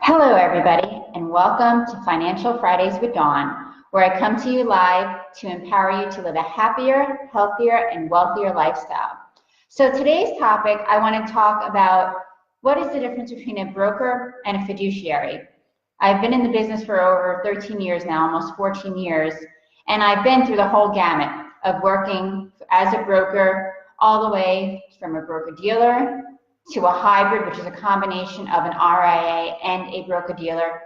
Hello, everybody, and welcome to Financial Fridays with Dawn, where I come to you live to empower you to live a happier, healthier, and wealthier lifestyle. So today's topic, I want to talk about what is the difference between a broker and a fiduciary. I've been in the business for over 13 years now, almost 14 years, and I've been through the whole gamut of working as a broker all the way from a broker-dealer to a hybrid, which is a combination of an RIA and a broker-dealer,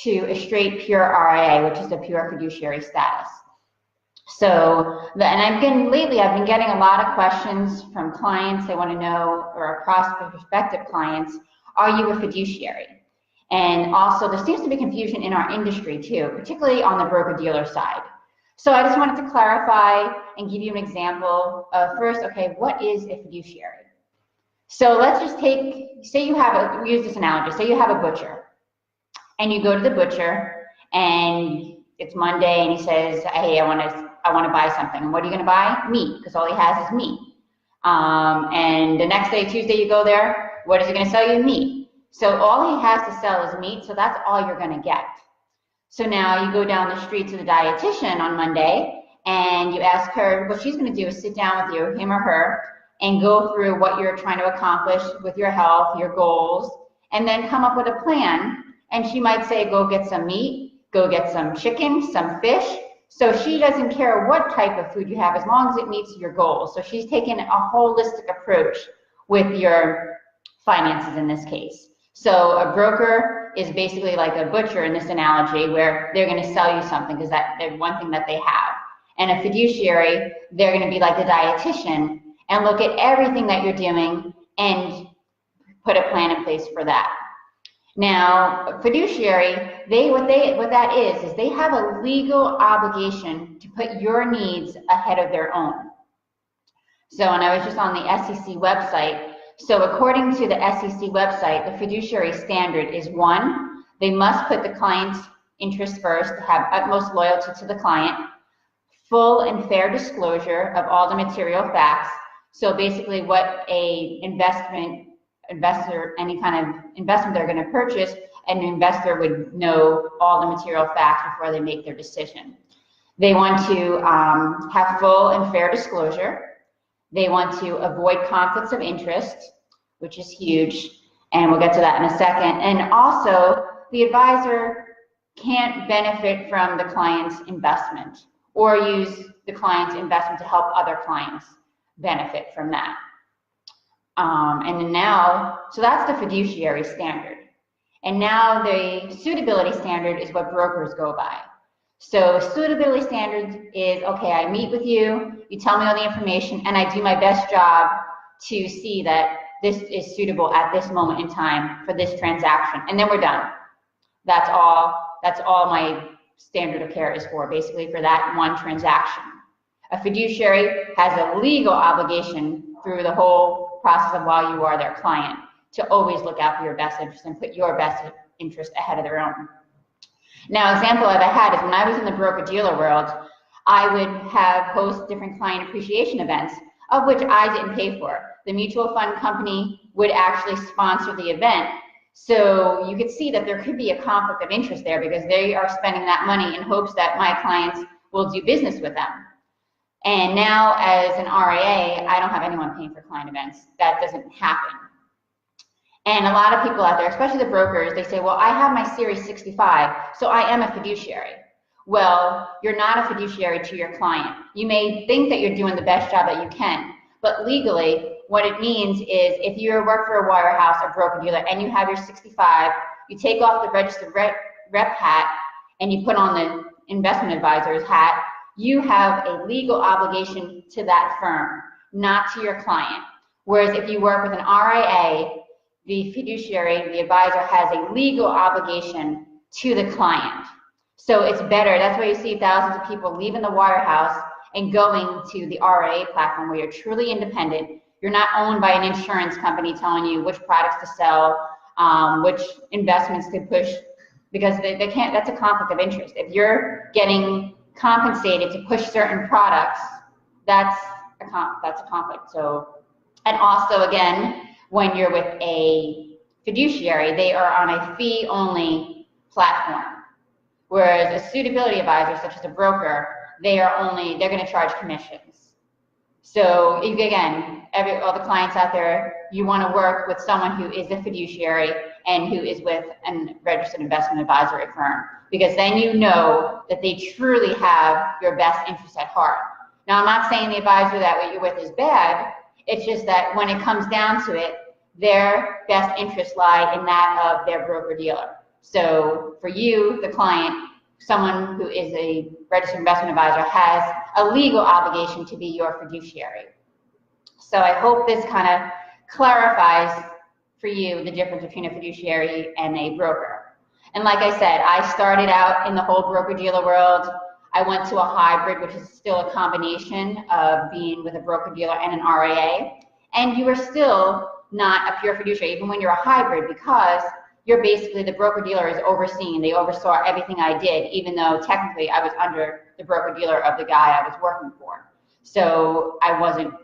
to a straight pure RIA, which is a pure fiduciary status. So, I've been getting a lot of questions from clients. They want to know, or prospective clients, are you a fiduciary? And also, there seems to be confusion in our industry too, particularly on the broker-dealer side. So I just wanted to clarify and give you an example of first, okay, what is a fiduciary? So let's just say you have we use this analogy, say you have a butcher, and you go to the butcher, and it's Monday, and he says, hey, I want to buy something. And what are you going to buy? Meat, because all he has is meat. And the next day, Tuesday, you go there, what is he going to sell you? Meat. So all he has to sell is meat, so that's all you're going to get. So now you go down the street to the dietitian on Monday, and you ask her, what she's going to do is sit down with you, him or her, and go through what you're trying to accomplish with your health, your goals, and then come up with a plan. And she might say, go get some meat, go get some chicken, some fish. So she doesn't care what type of food you have as long as it meets your goals. So she's taken a holistic approach with your finances in this case. So a broker is basically like a butcher in this analogy, where they're going to sell you something because that's one thing that they have. And a fiduciary, they're going to be like the dietitian and look at everything that you're doing and put a plan in place for that. Now, fiduciary, what that is they have a legal obligation to put your needs ahead of their own. So, and I was just on the SEC website. So according to the SEC website, the fiduciary standard is 1, they must put the client's interest first, have utmost loyalty to the client, full and fair disclosure of all the material facts. So basically what any kind of investment they're going to purchase, an investor would know all the material facts before they make their decision. They want to have full and fair disclosure. They want to avoid conflicts of interest, which is huge, and we'll get to that in a second. And also, the advisor can't benefit from the client's investment or use the client's investment to help other clients benefit from that. So that's the fiduciary standard. And now the suitability standard is what brokers go by. So suitability standard is, okay, I meet with you, you tell me all the information, and I do my best job to see that this is suitable at this moment in time for this transaction, and then we're done. That's all my standard of care is for, basically for that one transaction. A fiduciary has a legal obligation through the whole process of while you are their client to always look out for your best interest and put your best interest ahead of their own. Now, example that I had is when I was in the broker-dealer world, I would host different client appreciation events, of which I didn't pay for. The mutual fund company would actually sponsor the event. So you could see that there could be a conflict of interest there because they are spending that money in hopes that my clients will do business with them. And now as an RIA, I don't have anyone paying for client events. That doesn't happen. And a lot of people out there, especially the brokers, they say, well, I have my Series 65, so I am a fiduciary. Well, you're not a fiduciary to your client. You may think that you're doing the best job that you can, but legally, what it means is if you work for a wirehouse or broker-dealer and you have your 65, you take off the registered rep hat and you put on the investment advisor's hat, you have a legal obligation to that firm, not to your client. Whereas if you work with an RIA, the fiduciary, the advisor, has a legal obligation to the client. So it's better. That's why you see thousands of people leaving the wirehouse and going to the RIA platform where you're truly independent. You're not owned by an insurance company telling you which products to sell, which investments to push, because they can't. That's a conflict of interest. If you're getting compensated to push certain products, that's a conflict. So, and also again, when you're with a fiduciary, they are on a fee-only platform. Whereas a suitability advisor, such as a broker, they're going to charge commissions. So again, all the clients out there, you want to work with someone who is a fiduciary and who is with a registered investment advisory firm, because then you know that they truly have your best interest at heart. Now, I'm not saying the advisor that you're with is bad. It's just that when it comes down to it, their best interests lie in that of their broker-dealer. So for you, the client, someone who is a registered investment advisor has a legal obligation to be your fiduciary. So I hope this kind of clarifies for you the difference between a fiduciary and a broker. And like I said, I started out in the whole broker-dealer world. I went to a hybrid, which is still a combination of being with a broker-dealer and an RIA. And you are still not a pure fiduciary, even when you're a hybrid, because you're basically, the broker-dealer is overseeing. They oversaw everything I did, even though technically I was under the broker-dealer of the guy I was working for. So I wasn't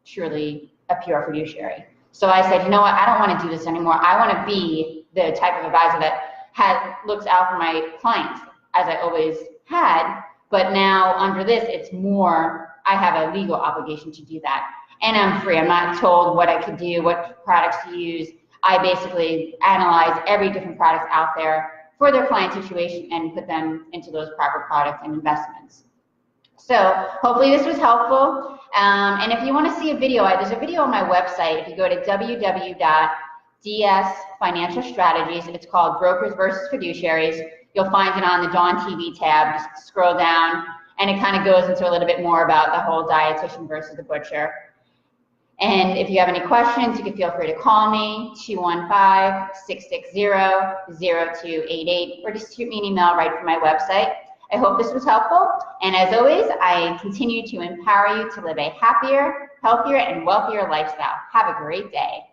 truly a pure fiduciary. So I said, you know what, I don't want to do this anymore. I want to be the type of advisor that looks out for my clients, as I always had. But now under this, it's more, I have a legal obligation to do that. And I'm free. I'm not told what I could do, what products to use. I basically analyze every different product out there for their client situation and put them into those proper products and investments. So hopefully this was helpful. And if you want to see a video, there's a video on my website. If you go to www.dsfinancialstrategies, it's called Brokers versus Fiduciaries. You'll find it on the Dawn TV tab. Just scroll down, and it kind of goes into a little bit more about the whole dietitian versus the butcher. And if you have any questions, you can feel free to call me, 215-660-0288, or just shoot me an email right from my website. I hope this was helpful. And as always, I continue to empower you to live a happier, healthier, and wealthier lifestyle. Have a great day.